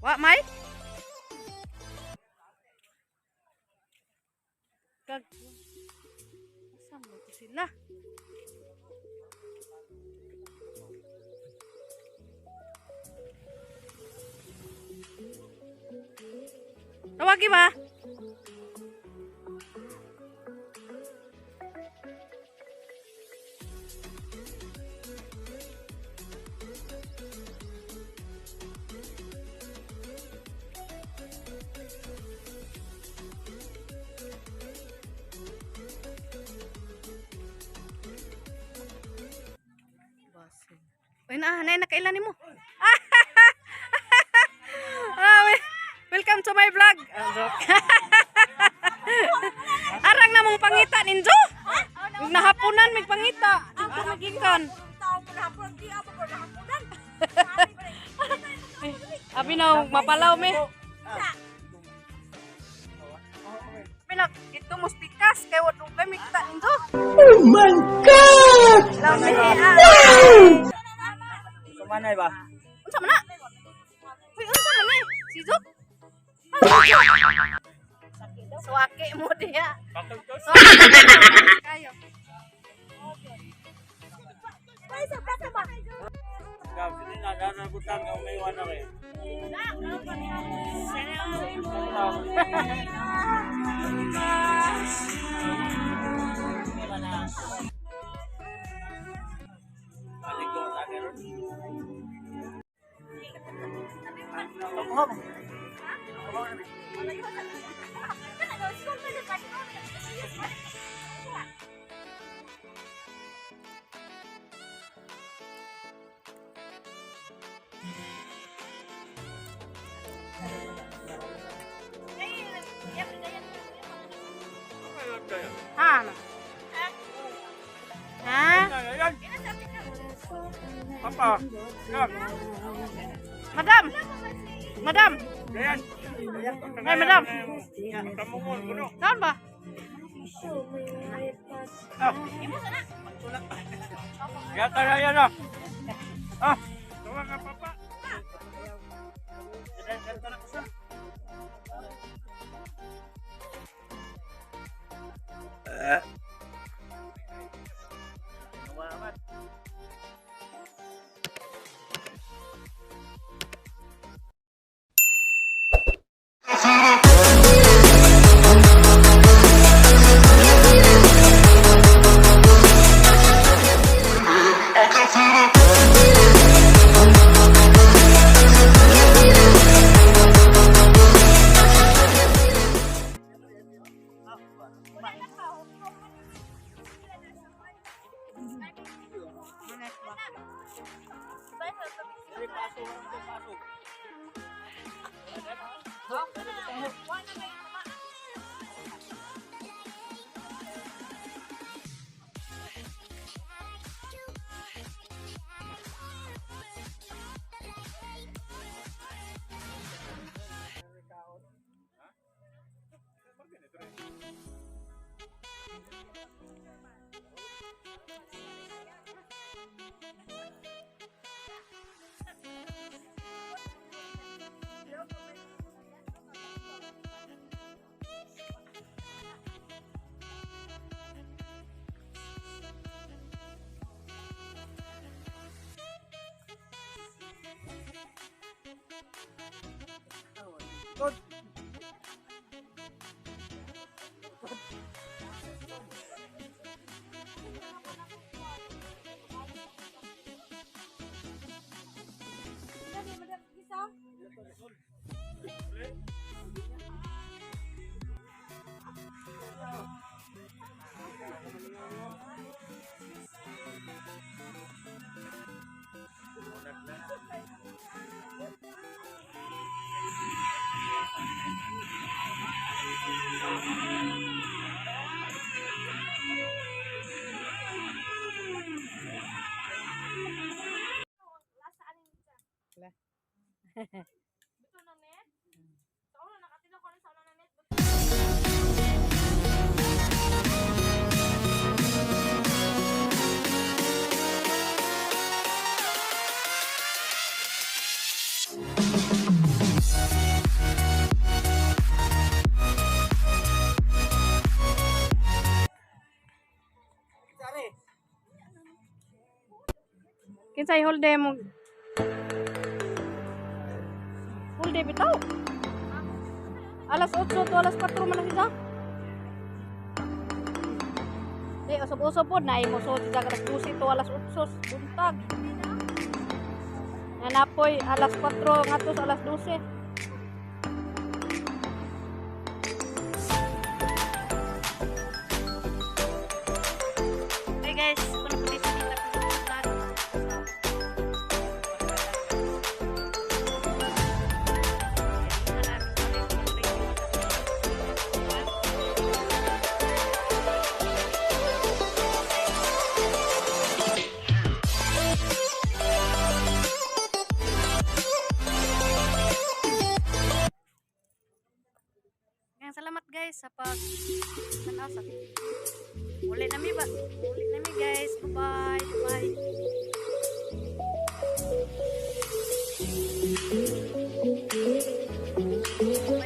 Wa may? Kag saan mo to sila? Tawagi ba? Uy na, nakailan mo. Welcome to my vlog. Arang na mong pangita ninjo. Nahapunan mig pangita. Ako magingkan. Abi na mapalaw me. Pinak ito mustikas kay wa dugay mig ta ninjo. Oh my God! Kumanay ba? Unsa man na? Uy, unsa man ni? Si Zuk? Suwake mo diya. Kayo. Sini na dana butang ng may wana kay. Aligo ta karon. Ha. Ha? Apa? Yan. Madam. Madam. Yan. Ay, madam. Kamu mo kuno. Saan ba? Ya tara yan ah. Ah, tuwa ka papa. Betul na net? Sa una nakatino ko sa una na net. Kinsay whole day mo. Whole day bitaw. Alas 8 to alas 4 man na siya. Di, usap-usap po na imo so siya alas 12 to alas 8 buntag. Nanapoy alas 4 ngadto sa alas 12. Okay guys, kuno po dito kita pupuntahan. Salamat guys sa pag-tanaw sa Uli nami guys. Bye bye. Bye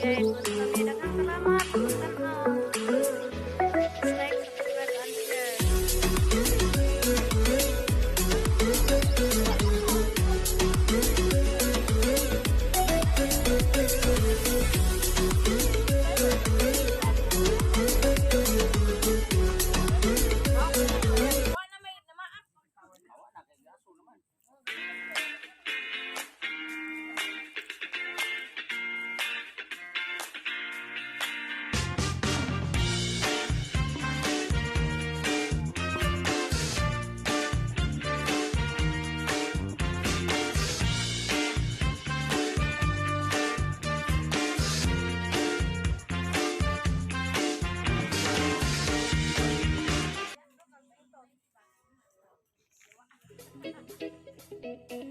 guys. Kami daghang salamat sa pag-tanaw. Like, subscribe, and share. Thank you.